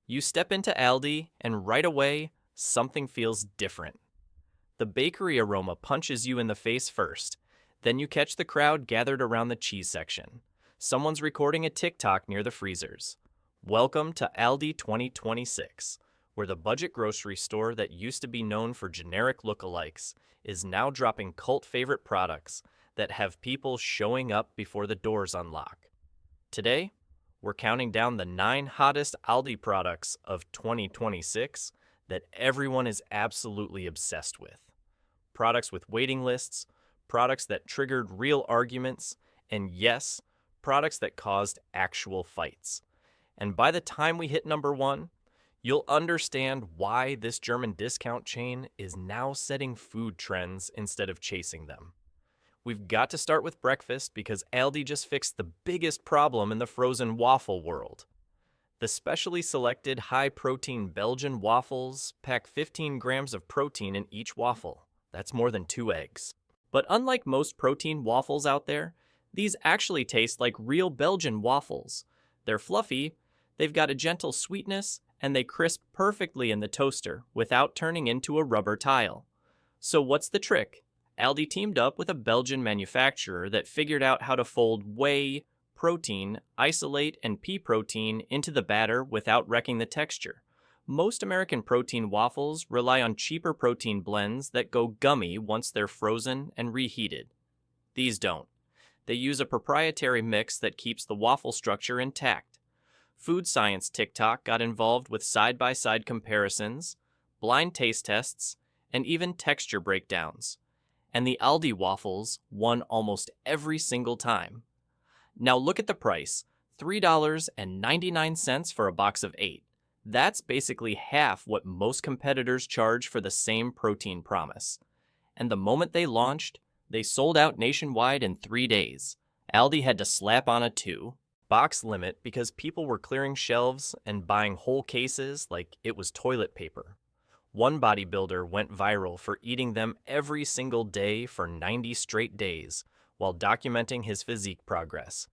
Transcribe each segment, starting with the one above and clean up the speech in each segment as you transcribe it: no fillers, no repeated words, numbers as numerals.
You step into Aldi, and right away, something feels different. The bakery aroma punches you in the face first. Then you catch the crowd gathered around the cheese section. Someone's recording a TikTok near the freezers. Welcome to Aldi 2026, where the budget grocery store that used to be known for generic lookalikes is now dropping cult favorite products that have people showing up before the doors unlock. Today, we're counting down the 9 hottest Aldi products of 2026 that everyone is absolutely obsessed with. Products with waiting lists, products that triggered real arguments, and yes, products that caused actual fights. And by the time we hit number 1, you'll understand why this German discount chain is now setting food trends instead of chasing them. We've got to start with breakfast because Aldi just fixed the biggest problem in the frozen waffle world. The specially selected high-protein Belgian waffles pack 15 grams of protein in each waffle. That's more than 2 eggs. But unlike most protein waffles out there, these actually taste like real Belgian waffles. They're fluffy, they've got a gentle sweetness, and they crisp perfectly in the toaster without turning into a rubber tile. So what's the trick? Aldi teamed up with a Belgian manufacturer that figured out how to fold whey, protein, isolate, and pea protein into the batter without wrecking the texture. Most American protein waffles rely on cheaper protein blends that go gummy once they're frozen and reheated. These don't. They use a proprietary mix that keeps the waffle structure intact. Food science TikTok got involved with side-by-side comparisons, blind taste tests, and even texture breakdowns. And the Aldi waffles won almost every single time. Now look at the price, $3.99 for a box of 8. That's basically half what most competitors charge for the same protein promise. And the moment they launched, they sold out nationwide in 3 days. Aldi had to slap on a 2-box limit because people were clearing shelves and buying whole cases like it was toilet paper. One bodybuilder went viral for eating them every single day for 90 straight days while documenting his physique progress.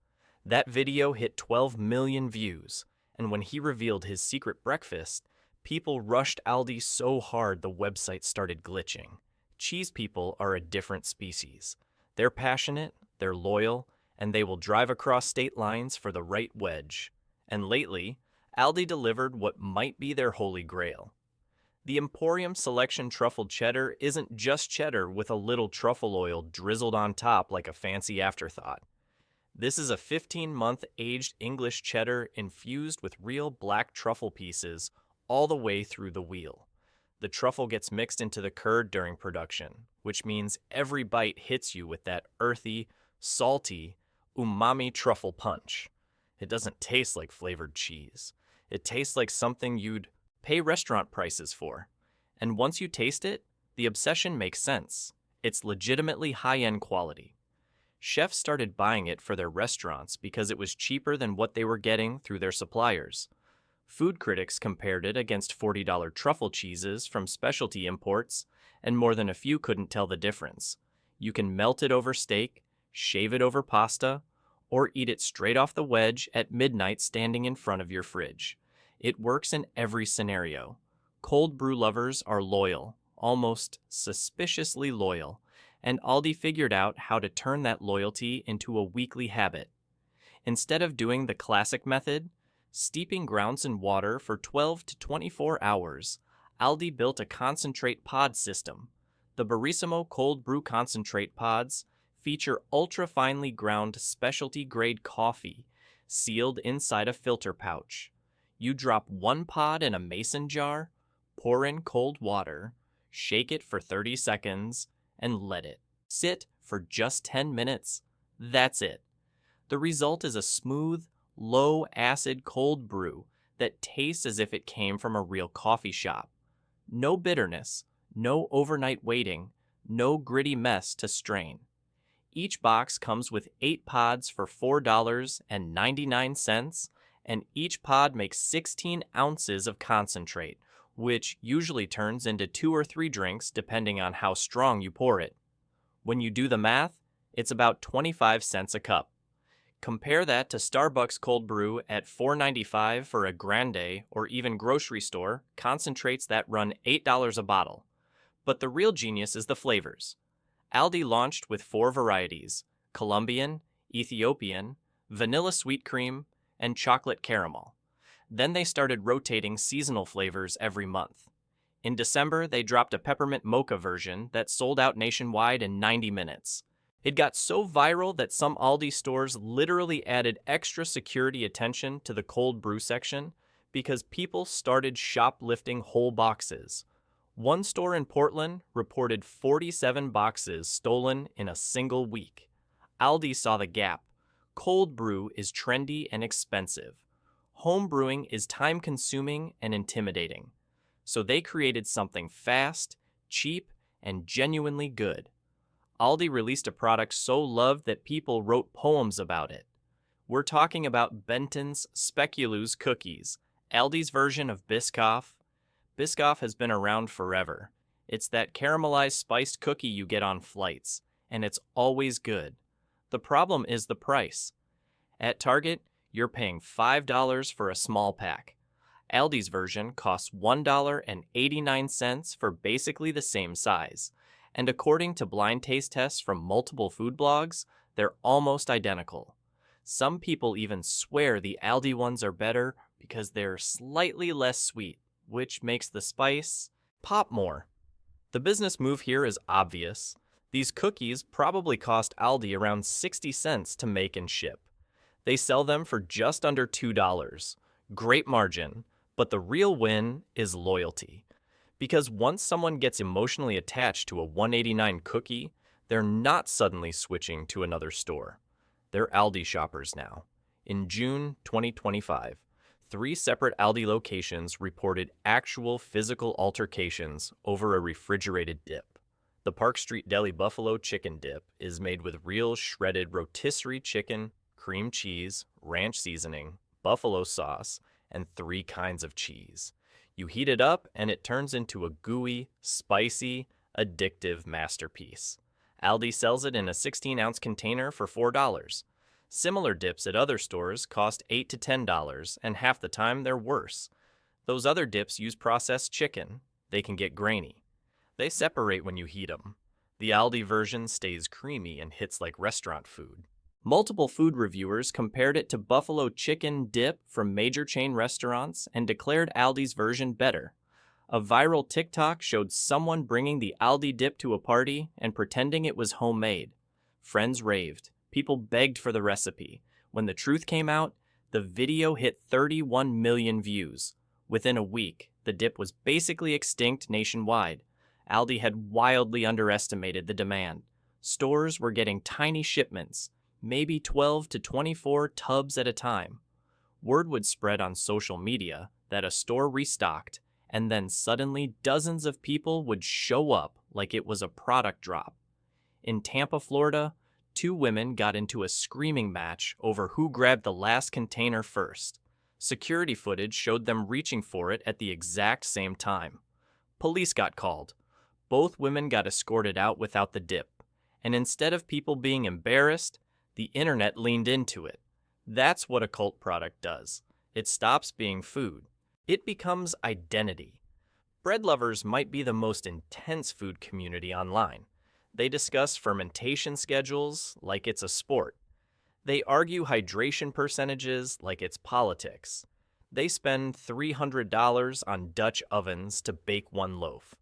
That video hit 12 million views, and when he revealed his secret breakfast, people rushed Aldi so hard the website started glitching. Cheese people are a different species. They're passionate, they're loyal, and they will drive across state lines for the right wedge. And lately, Aldi delivered what might be their holy grail. The Emporium Selection Truffle Cheddar isn't just cheddar with a little truffle oil drizzled on top like a fancy afterthought. This is a 15-month aged English cheddar infused with real black truffle pieces all the way through the wheel. The truffle gets mixed into the curd during production, which means every bite hits you with that earthy, salty, umami truffle punch. It doesn't taste like flavored cheese. It tastes like something you'd pay restaurant prices for. And once you taste it, the obsession makes sense. It's legitimately high-end quality. Chefs started buying it for their restaurants because it was cheaper than what they were getting through their suppliers. Food critics compared it against $40 truffle cheeses from specialty imports, and more than a few couldn't tell the difference. You can melt it over steak, shave it over pasta, or eat it straight off the wedge at midnight standing in front of your fridge. It works in every scenario. Cold brew lovers are loyal, almost suspiciously loyal, and Aldi figured out how to turn that loyalty into a weekly habit. Instead of doing the classic method, steeping grounds in water for 12 to 24 hours, Aldi built a concentrate pod system. The Barissimo cold brew concentrate pods feature ultra-finely ground specialty-grade coffee sealed inside a filter pouch. You drop 1 pod in a mason jar, pour in cold water, shake it for 30 seconds, and let it sit for just 10 minutes. That's it. The result is a smooth, low-acid cold brew that tastes as if it came from a real coffee shop. No bitterness, no overnight waiting, no gritty mess to strain. Each box comes with 8 pods for $4.99, and each pod makes 16 ounces of concentrate, which usually turns into 2 or 3 drinks depending on how strong you pour it. When you do the math, it's about 25 cents a cup. Compare that to Starbucks cold brew at $4.95 for a grande, or even grocery store concentrates that run $8 a bottle. But the real genius is the flavors. Aldi launched with 4 varieties: Colombian, Ethiopian, vanilla sweet cream, and chocolate caramel. Then they started rotating seasonal flavors every month. In December, they dropped a peppermint mocha version that sold out nationwide in 90 minutes. It got so viral that some Aldi stores literally added extra security attention to the cold brew section because people started shoplifting whole boxes. One store in Portland reported 47 boxes stolen in a single week. Aldi saw the gap. Cold brew is trendy and expensive. Home brewing is time-consuming and intimidating. So they created something fast, cheap, and genuinely good. Aldi released a product so loved that people wrote poems about it. We're talking about Benton's Speculoos cookies, Aldi's version of Biscoff. Biscoff has been around forever. It's that caramelized spiced cookie you get on flights, and it's always good. The problem is the price. At Target, you're paying $5 for a small pack. Aldi's version costs $1.89 for basically the same size. And according to blind taste tests from multiple food blogs, they're almost identical. Some people even swear the Aldi ones are better because they're slightly less sweet, which makes the spice pop more. The business move here is obvious. These cookies probably cost Aldi around 60 cents to make and ship. They sell them for just under $2. Great margin, but the real win is loyalty. Because once someone gets emotionally attached to a $1.89 cookie, they're not suddenly switching to another store. They're Aldi shoppers now. In June 2025, 3 separate Aldi locations reported actual physical altercations over a refrigerated dip. The Park Street Deli Buffalo Chicken Dip is made with real shredded rotisserie chicken, cream cheese, ranch seasoning, buffalo sauce, and 3 kinds of cheese. You heat it up and it turns into a gooey, spicy, addictive masterpiece. Aldi sells it in a 16-ounce container for $4. Similar dips at other stores cost $8 to $10, and half the time they're worse. Those other dips use processed chicken. They can get grainy. They separate when you heat them. The Aldi version stays creamy and hits like restaurant food. Multiple food reviewers compared it to buffalo chicken dip from major chain restaurants and declared Aldi's version better. A viral TikTok showed someone bringing the Aldi dip to a party and pretending it was homemade. Friends raved. People begged for the recipe. When the truth came out, the video hit 31 million views. Within a week, the dip was basically extinct nationwide. Aldi had wildly underestimated the demand. Stores were getting tiny shipments, maybe 12 to 24 tubs at a time. Word would spread on social media that a store restocked, and then suddenly dozens of people would show up like it was a product drop. In Tampa, Florida, 2 women got into a screaming match over who grabbed the last container first. Security footage showed them reaching for it at the exact same time. Police got called. Both women got escorted out without the dip. And instead of people being embarrassed, the internet leaned into it. That's what a cult product does. It stops being food. It becomes identity. Bread lovers might be the most intense food community online. They discuss fermentation schedules like it's a sport. They argue hydration percentages like it's politics. They spend $300 on Dutch ovens to bake one loaf.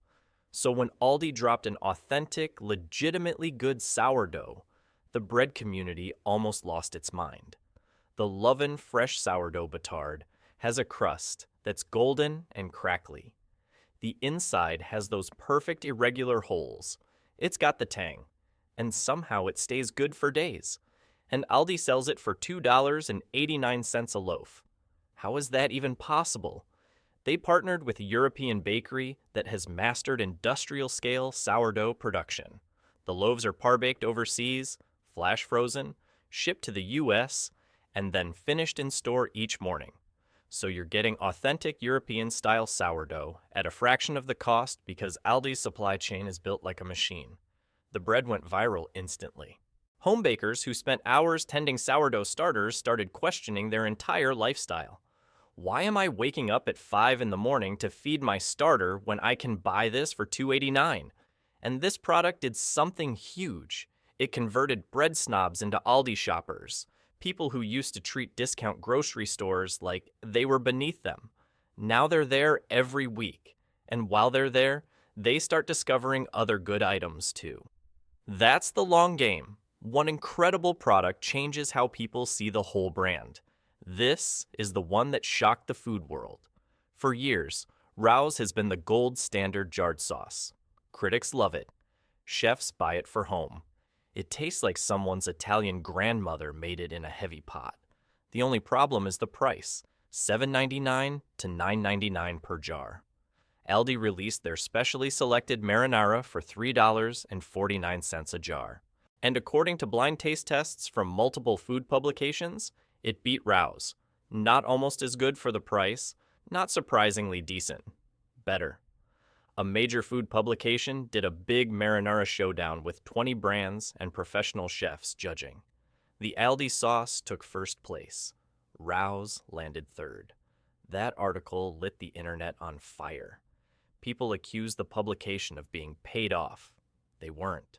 So when Aldi dropped an authentic, legitimately good sourdough, the bread community almost lost its mind. The Lovin' Fresh Sourdough Batard has a crust that's golden and crackly. The inside has those perfect irregular holes. It's got the tang, and somehow it stays good for days. And Aldi sells it for $2.89 a loaf. How is that even possible? They partnered with a European bakery that has mastered industrial-scale sourdough production. The loaves are par-baked overseas, flash frozen, shipped to the U.S., and then finished in store each morning. So you're getting authentic European-style sourdough at a fraction of the cost because Aldi's supply chain is built like a machine. The bread went viral instantly. Home bakers who spent hours tending sourdough starters started questioning their entire lifestyle. Why am I waking up at 5 in the morning to feed my starter when I can buy this for $2.89? And this product did something huge. It converted bread snobs into Aldi shoppers, people who used to treat discount grocery stores like they were beneath them. Now they're there every week, and while they're there, they start discovering other good items too. That's the long game. One incredible product changes how people see the whole brand. This is the one that shocked the food world. For years, Rao's has been the gold standard jarred sauce. Critics love it. Chefs buy it for home. It tastes like someone's Italian grandmother made it in a heavy pot. The only problem is the price, $7.99 to $9.99 per jar. Aldi released their specially selected marinara for $3.49 a jar. And according to blind taste tests from multiple food publications, it beat Rao's. Not almost as good for the price, not surprisingly decent. Better. A major food publication did a big marinara showdown with 20 brands and professional chefs judging. The Aldi sauce took first place. Rao's landed third. That article lit the internet on fire. People accused the publication of being paid off. They weren't.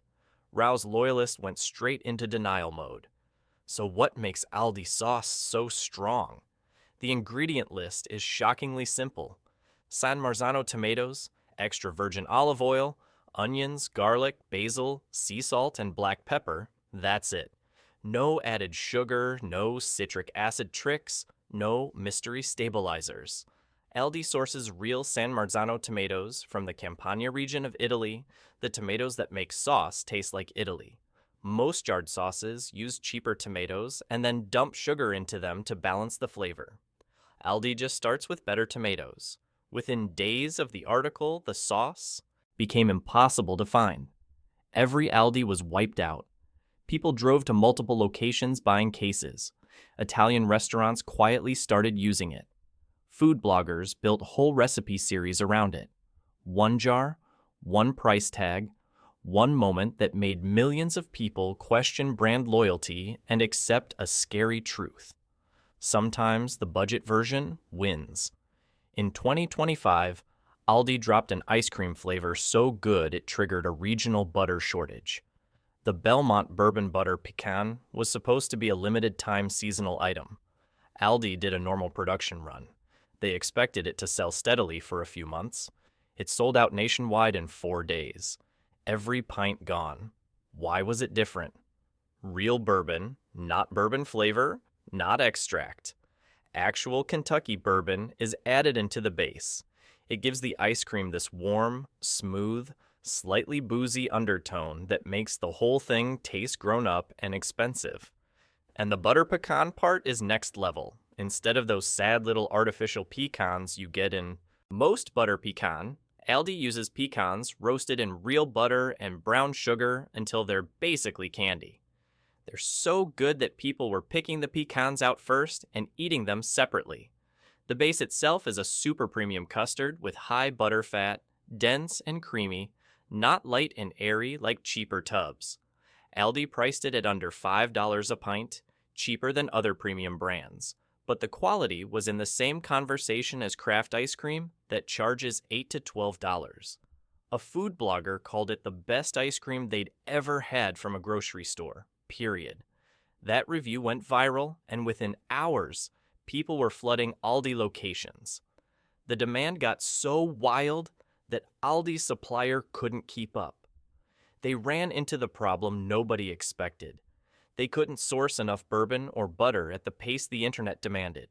Rao's loyalists went straight into denial mode. So what makes Aldi sauce so strong? The ingredient list is shockingly simple. San Marzano tomatoes, extra virgin olive oil, onions, garlic, basil, sea salt, and black pepper. That's it. No added sugar, no citric acid tricks, no mystery stabilizers. Aldi sources real San Marzano tomatoes from the Campania region of Italy, the tomatoes that make sauce taste like Italy. Most jarred sauces use cheaper tomatoes and then dump sugar into them to balance the flavor. Aldi just starts with better tomatoes. Within days of the article, the sauce became impossible to find. Every Aldi was wiped out. People drove to multiple locations buying cases. Italian restaurants quietly started using it. Food bloggers built whole recipe series around it. One jar, one price tag, one moment that made millions of people question brand loyalty and accept a scary truth. Sometimes the budget version wins. In 2025, Aldi dropped an ice cream flavor so good it triggered a regional butter shortage. The Belmont Bourbon Butter Pecan was supposed to be a limited-time seasonal item. Aldi did a normal production run. They expected it to sell steadily for a few months. It sold out nationwide in 4 days. Every pint gone. Why was it different? Real bourbon, not bourbon flavor, not extract. Actual Kentucky bourbon is added into the base. It gives the ice cream this warm, smooth, slightly boozy undertone that makes the whole thing taste grown up and expensive. And the butter pecan part is next level. Instead of those sad little artificial pecans you get in most butter pecan, Aldi uses pecans roasted in real butter and brown sugar until they're basically candy. They're so good that people were picking the pecans out first and eating them separately. The base itself is a super premium custard with high butter fat, dense and creamy, not light and airy like cheaper tubs. Aldi priced it at under $5 a pint, cheaper than other premium brands. But the quality was in the same conversation as craft ice cream that charges $8 to $12. A food blogger called it the best ice cream they'd ever had from a grocery store, period. That review went viral, and within hours, people were flooding Aldi locations. The demand got so wild that Aldi's supplier couldn't keep up. They ran into the problem nobody expected. They couldn't source enough bourbon or butter at the pace the internet demanded.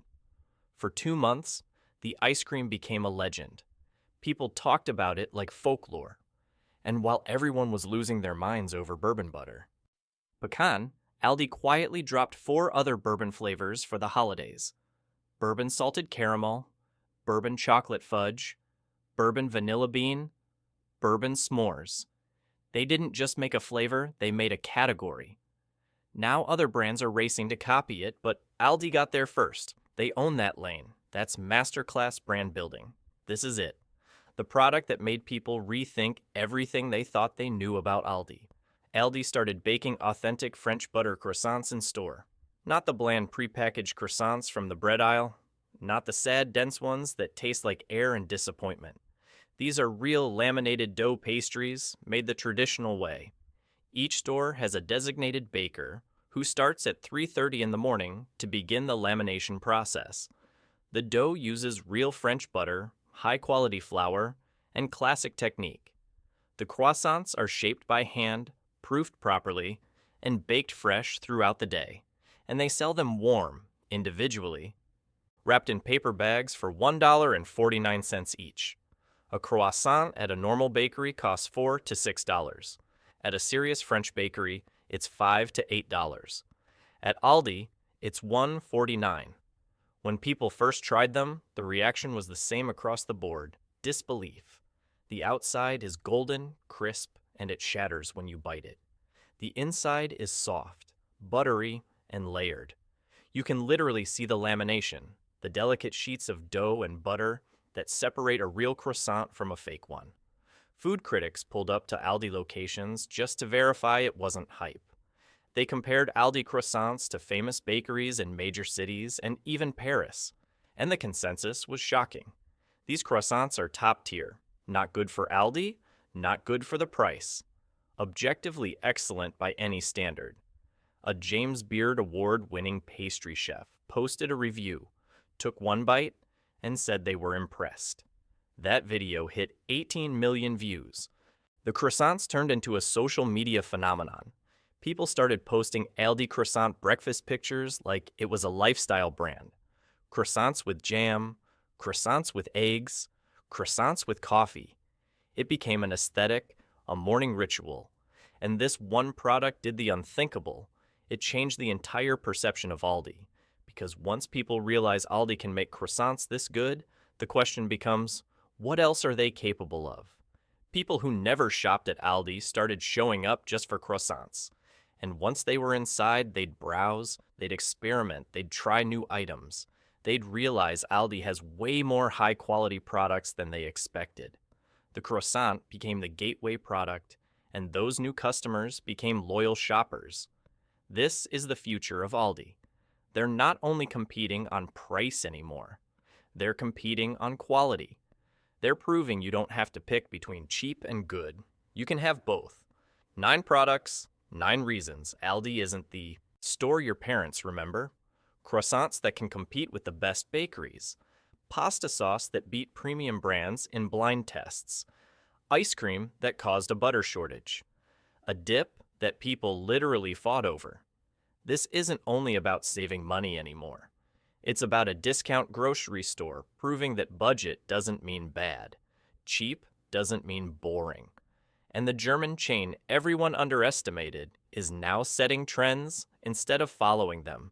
For 2 months, the ice cream became a legend. People talked about it like folklore. And while everyone was losing their minds over bourbon butter, pecan, Aldi quietly dropped 4 other bourbon flavors for the holidays. Bourbon salted caramel, bourbon chocolate fudge, bourbon vanilla bean, bourbon s'mores. They didn't just make a flavor, they made a category. Now other brands are racing to copy it, but Aldi got there first. They own that lane. That's masterclass brand building. This is it. The product that made people rethink everything they thought they knew about Aldi. Aldi started baking authentic French butter croissants in store. Not the bland prepackaged croissants from the bread aisle, not the sad, dense ones that taste like air and disappointment. These are real laminated dough pastries made the traditional way. Each store has a designated baker who starts at 3:30 in the morning to begin the lamination process. The dough uses real French butter, high-quality flour, and classic technique. The croissants are shaped by hand, proofed properly, and baked fresh throughout the day, and they sell them warm, individually, wrapped in paper bags for $1.49 each. A croissant at a normal bakery costs $4 to $6. At a serious French bakery, it's $5 to $8. At Aldi, it's $1.49. When people first tried them, the reaction was the same across the board: disbelief. The outside is golden, crisp, and it shatters when you bite it. The inside is soft, buttery, and layered. You can literally see the lamination, the delicate sheets of dough and butter that separate a real croissant from a fake one. Food critics pulled up to Aldi locations just to verify it wasn't hype. They compared Aldi croissants to famous bakeries in major cities and even Paris, and the consensus was shocking. These croissants are top tier. Not good for Aldi, not good for the price. Objectively excellent by any standard. A James Beard Award-winning pastry chef posted a review, took one bite, and said they were impressed. That video hit 18 million views. The croissants turned into a social media phenomenon. People started posting Aldi croissant breakfast pictures like it was a lifestyle brand. Croissants with jam, croissants with eggs, croissants with coffee. It became an aesthetic, a morning ritual. And this one product did the unthinkable. It changed the entire perception of Aldi. Because once people realize Aldi can make croissants this good, the question becomes, what else are they capable of? People who never shopped at Aldi started showing up just for croissants. And once they were inside, they'd browse, they'd experiment, they'd try new items. They'd realize Aldi has way more high-quality products than they expected. The croissant became the gateway product, and those new customers became loyal shoppers. This is the future of Aldi. They're not only competing on price anymore. They're competing on quality. They're proving you don't have to pick between cheap and good. You can have both. 9 products, 9 reasons Aldi isn't the store your parents remember. Croissants that can compete with the best bakeries. Pasta sauce that beat premium brands in blind tests. Ice cream that caused a butter shortage. A dip that people literally fought over. This isn't only about saving money anymore. It's about a discount grocery store proving that budget doesn't mean bad. Cheap doesn't mean boring. And the German chain everyone underestimated is now setting trends instead of following them.